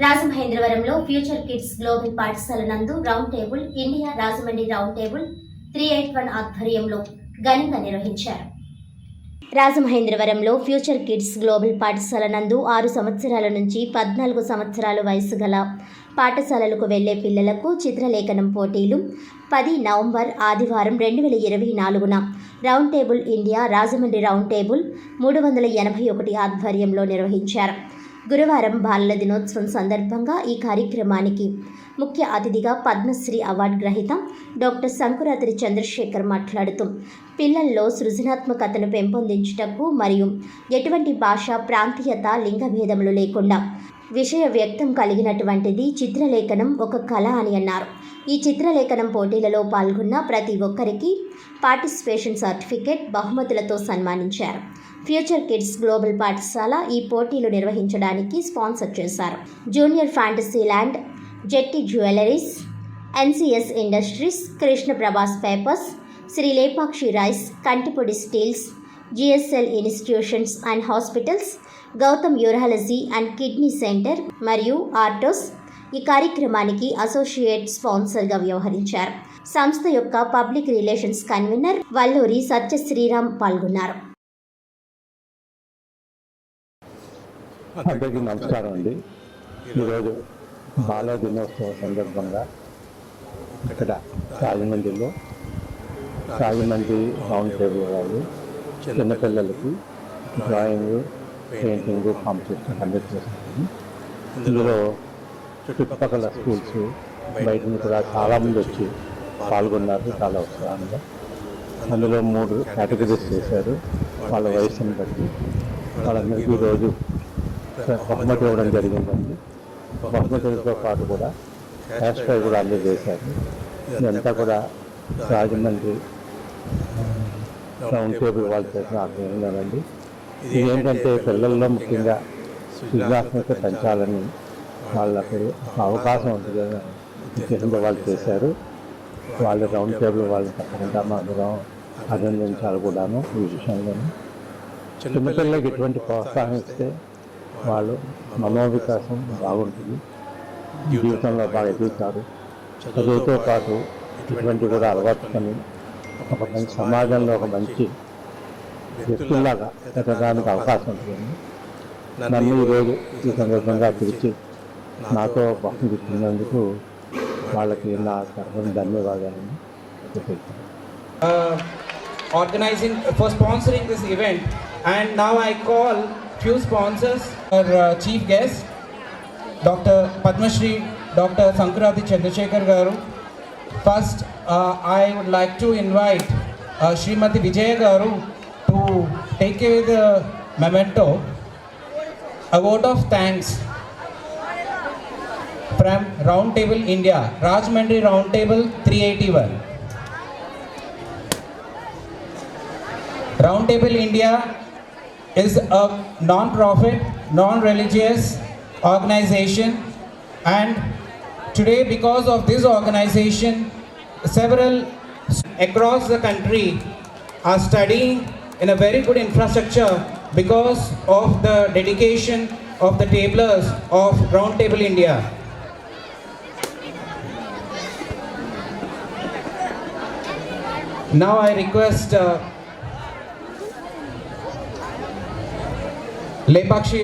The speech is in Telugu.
రాజమహేంద్రవరంలో ఫ్యూచర్ కిడ్స్ గ్లోబల్ పాఠశాల నందు round table India Rajahmundry round table 381 ఆధ్వర్యంలో ఘనంగా నిర్వహించారు. రాజమహేంద్రవరంలో ఫ్యూచర్ కిడ్స్ గ్లోబల్ పాఠశాల నందు 6 సంవత్సరాల నుంచి 14 సంవత్సరాల వయసు గల పాఠశాలలకు వెళ్లే పిల్లలకు చిత్రలేఖనం పోటీలు 10 నవంబర్ ఆదివారం 2024న round table India Rajahmundry round table 381 ఆధ్వర్యంలో నిర్వహించారు. గురువారం బాలల దినోత్సవం సందర్భంగా ఈ కార్యక్రమానికి ముఖ్య అతిథిగా పద్మశ్రీ అవార్డు గ్రహీత డాక్టర్ సంకురాత్రి చంద్రశేఖర్ మాట్లాడుతూ పిల్లల్లో సృజనాత్మకతను పెంపొందించుటకు మరియు ఎటువంటి భాష, ప్రాంతీయత, లింగ భేదములు లేకుండా విషయ వ్యక్తం కలిగినటువంటిది చిత్రలేఖనం ఒక కళ అని అన్నారు. ఈ చిత్రలేఖనం పోటీలలో పాల్గొన్న ప్రతి ఒక్కరికి పార్టిసిపేషన్ సర్టిఫికేట్, బహుమతులతో సన్మానించారు. ఫ్యూచర్ కిడ్స్ గ్లోబల్ పాఠశాల ఈ పోటీలు నిర్వహించడానికి స్పాన్సర్ చేశారు. Junior fantasy land, Jetty jewelleries, NCS industries, Krishna Prabhas papers, Sri Lepakshi rice, Kantipudi steels, GSL institutions and hospitals, Gautam urology and kidney centre మరియు ఆర్టోస్ ఈ కార్యక్రమానికి అసోసియేట్ స్పాన్సర్గా వ్యవహరించారు. సంస్థ యొక్క public relations convener Valluri Satya Sriram పాల్గొన్నారు. అందరికీ నమస్కారం అండి. ఈరోజు బాల దినోత్సవం సందర్భంగా ఇక్కడ రాజమండ్రిలో రాజమండ్రి రౌండ్ టేబుల్ వాళ్ళు చిన్నపిల్లలకి డ్రాయింగ్, పెయింటింగ్ కాంపిటీషన్ కండక్ట్ చేస్తున్నారు. ఇందులో చుట్టుపక్కల స్కూల్స్ బయట నుంచి కూడా చాలామంది వచ్చి పాల్గొన్నారు చాలా ఉత్సాహంగా. అందులో 3 కేటగిరీస్ చేశారు. వాళ్ళ వయసుని బట్టి వాళ్ళందరికీ ఈరోజు బహుమతి ఇవ్వడం జరిగిందండి. బహుమతులతో పాటు కూడా హ్యాష్ ట్యాగ్ కూడా అందజేశారు. ఇదంతా కూడా రాజమండ్రి రౌండ్ టేబుల్ వాళ్ళు చేసిన ఆధ్వర్యంలోనండి. ఇదేంటంటే పిల్లల్లో ముఖ్యంగా సృజనాత్మకత పెంచాలని వాళ్ళకి అవకాశం ఉంటుందని ఉద్దేశంతో వాళ్ళు చేశారు. వాళ్ళు రౌండ్ టేబుల్ వాళ్ళని తప్పకుండా అందరం అభినందించాలి కూడాను. ఈ విషయంలోనూ చిన్నపిల్లలకి ఎటువంటి ప్రోత్సాహం ఇస్తే వాళ్ళు మనోవికాసం బాగుంటుంది, జీవితంలో బాగా ఎదుగుతారు. చదువుతో పాటు ఇటువంటి కూడా అలవాటుకొని ఒక మంచి సమాజంలో ఒక మంచి వ్యక్తుల్లాగా ఎదగడానికి అవకాశం ఉంటుంది. నన్ను ఈరోజు ఈ సందర్భంగా పిలిచి నాతో బహుమతి ఇచ్చినందుకు వాళ్ళకి నా తరఫున ధన్యవాదాలను organizing for sponsoring this event. And now I call few sponsors. Our chief guest Dr. Padmashri Dr. Sankuratri Chandrasekhar garu. First I would like to invite Srimati Vijaya garu to take away the memento. A vote of thanks from Round Table India, Rajmandri Round Table 381. Round Table India is a non-profit, non-religious organization, and today because of this organization several across the country are studying in a very good infrastructure because of the dedication of the tablers of Round Table India. Now I request Lepakshi